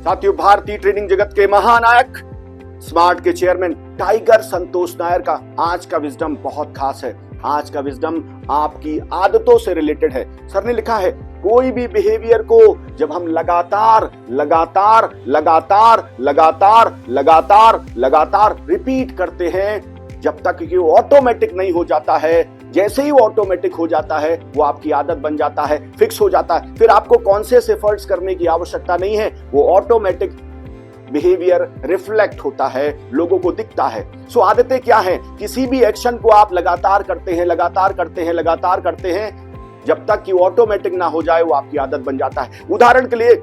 साथियों, भारतीय ट्रेडिंग जगत के महानायक स्मार्ट के चेयरमैन टाइगर संतोष नायर का आज का विजडम बहुत खास है। आज का विजडम आपकी आदतों से रिलेटेड है। सर ने लिखा है, कोई भी बिहेवियर को जब हम लगातार लगातार लगातार लगातार लगातार लगातार रिपीट करते हैं, जब तक कि वो ऑटोमेटिक नहीं हो जाता है, जैसे ही वो ऑटोमेटिक हो जाता है वो आपकी आदत बन जाता है, फिक्स हो जाता है, फिर आपको कॉन्शियस एफर्ट्स करने की आवश्यकता नहीं है, वो ऑटोमेटिक बिहेवियर रिफ्लेक्ट होता है, लोगों को दिखता है। सो आदतें क्या हैं? किसी भी एक्शन को आप लगातार करते हैं, लगातार करते हैं, लगातार करते हैं, जब तक कि ऑटोमेटिक ना हो जाए वो आपकी आदत बन जाता है। उदाहरण के लिए,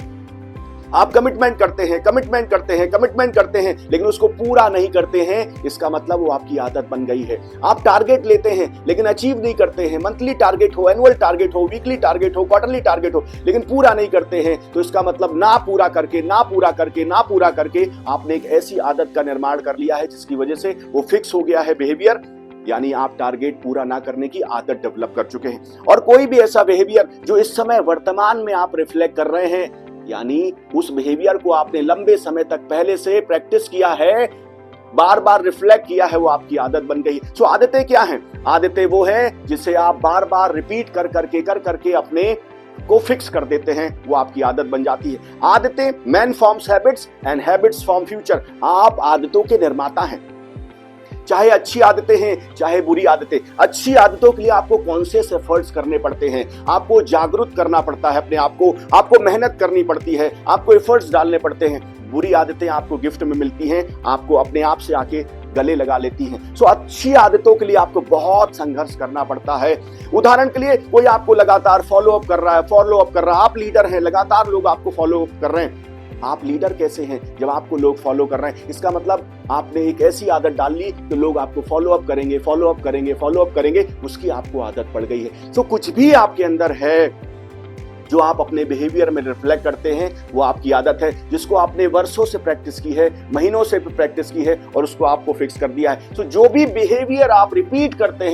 आप कमिटमेंट करते हैं, कमिटमेंट करते हैं, कमिटमेंट करते हैं, लेकिन उसको पूरा नहीं करते हैं, इसका मतलब वो आपकी आदत बन गई है। आप टारगेट लेते हैं लेकिन अचीव नहीं करते हैं, मंथली टारगेट हो, एनुअल टारगेट हो, वीकली टारगेट हो, क्वार्टरली टारगेट हो, लेकिन पूरा नहीं करते हैं, तो इसका मतलब ना पूरा करके ना पूरा करके ना पूरा करके आपने एक ऐसी आदत का निर्माण कर लिया है जिसकी वजह से वो फिक्स हो गया है बिहेवियर, यानी आप टारगेट पूरा ना करने की आदत डेवलप कर चुके हैं। और कोई भी ऐसा बिहेवियर जो इस समय वर्तमान में आप रिफ्लेक्ट कर रहे हैं, यानी उस बिहेवियर को आपने लंबे समय तक पहले से प्रैक्टिस किया है, बार बार रिफ्लेक्ट किया है, वो आपकी आदत बन गई। सो आदतें क्या हैं? आदतें वो है जिसे आप बार बार रिपीट कर करके अपने को फिक्स कर देते हैं, वो आपकी आदत बन जाती है। आदतें, man forms habits and habits form future. आप आदतों के निर्माता हैं, चाहे अच्छी आदतें हैं चाहे बुरी आदतें। अच्छी आदतों के लिए आपको कॉन्शियस एफर्ट्स करने पड़ते हैं, आपको जागरूक करना पड़ता है अपने आप को, आपको मेहनत करनी पड़ती है, आपको एफर्ट्स डालने पड़ते हैं। बुरी आदतें आपको गिफ्ट में मिलती हैं, आपको अपने आप से आके गले लगा लेती हैं। सो अच्छी आदतों के लिए आपको बहुत संघर्ष करना पड़ता है। उदाहरण के लिए, कोई आपको लगातार फॉलो अप कर रहा है, आप लीडर हैं, लगातार लोग आपको फॉलो अप कर रहे हैं। आप लीडर कैसे हैं जब आपको लोग फॉलो कर रहे हैं? इसका मतलब आपने एक ऐसी आदत डाल ली तो लोग आपको फॉलो अप करेंगे, फॉलो अप करेंगे, फॉलो अप करेंगे, उसकी आपको आदत पड़ गई है। तो कुछ भी आपके अंदर है जो आप अपने बिहेवियर में रिफ्लेक्ट करते हैं, वो आपकी आदत है, जिसको आपने वर्षों से प्रैक्टिस की है, महीनों से प्रैक्टिस की है और उसको आपको फिक्स कर दिया है। तो जो भी बिहेवियर आप रिपीट करते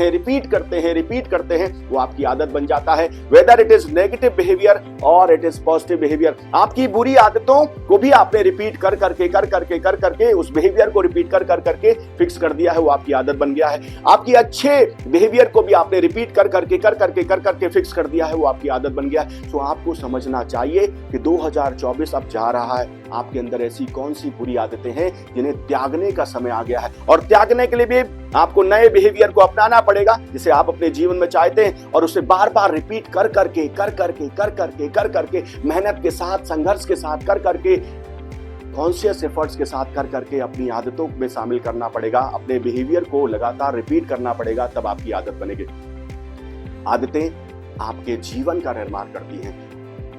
हैं, वो आपकी आदत बन जाता है, whether it is negative behaviour और इट इज पॉजिटिव बिहेवियर। आपकी बुरी आदतों को भी आपने रिपीट कर करके उस बिहेवियर को रिपीट कर करके फिक्स कर दिया है, वो आपकी आदत बन गया है। आपकी अच्छे बिहेवियर को भी आपने रिपीट कर करके फिक्स कर दिया है, वो आपकी आदत बन गया है। तो आपको समझना चाहिए कि 2024 अब जा रहा है, आपके अंदर ऐसी कौन सी बुरी आदतें हैं जिन्हें त्यागने का समय आ गया है, और त्यागने के लिए भी आपको नए बिहेवियर को अपनाना पड़ेगा जिसे आप अपने जीवन में चाहते हैं, और उसे बार बार रिपीट कर करके मेहनत के साथ, संघर्ष के साथ, कर करके, कॉन्शियस एफर्ट्स के साथ कर करके अपनी आदतों में शामिल करना पड़ेगा। अपने बिहेवियर को लगातार रिपीट करना पड़ेगा, तब आपकी आदत बनेगी। आदतें आपके जीवन का निर्माण करती हैं।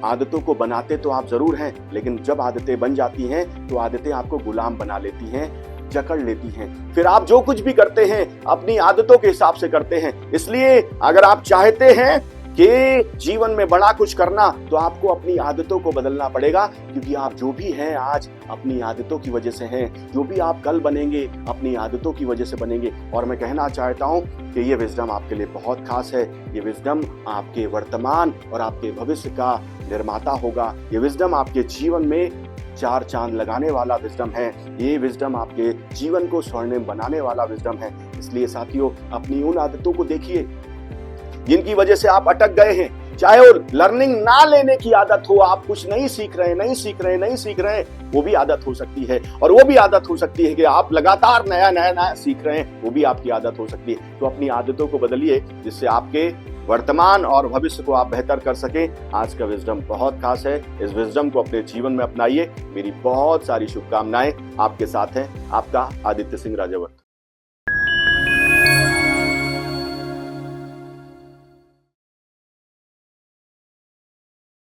आदतों को बनाते तो आप जरूर हैं, लेकिन जब आदतें बन जाती हैं तो आदतें आपको गुलाम बना लेती हैं, जकड़ लेती हैं। फिर आप जो कुछ भी करते हैं अपनी आदतों के हिसाब से करते हैं। इसलिए अगर आप चाहते हैं कि जीवन में बड़ा कुछ करना, तो आपको अपनी आदतों को बदलना पड़ेगा, क्योंकि आप जो भी हैं आज अपनी आदतों की वजह से हैं, जो भी आप कल बनेंगे अपनी आदतों की वजह से बनेंगे। और मैं कहना चाहता हूं कि ये विजडम आपके लिए बहुत खास है। ये विजडम आपके वर्तमान और आपके भविष्य का निर्माता होगा। ये विजडम आपके जीवन में 4 चांद लगाने वाला विजडम है। ये विजडम आपके जीवन को स्वर्णिम बनाने वाला विजडम है। इसलिए साथियों, अपनी उन आदतों को देखिए जिनकी वजह से आप अटक गए हैं। चाहे वो लर्निंग ना लेने की आदत हो, आप कुछ नहीं सीख रहे हैं, वो भी आदत हो सकती है। और वो भी आदत हो सकती है कि आप लगातार नया सीख रहे हैं, वो भी आपकी आदत हो सकती है। तो अपनी आदतों को बदलिए जिससे आपके वर्तमान और भविष्य को आप बेहतर कर सकें। आज का विजडम बहुत खास है, इस विजडम को अपने जीवन में अपनाइए। मेरी बहुत सारी शुभकामनाएं आपके साथ हैं। आपका आदित्य सिंह राजावत।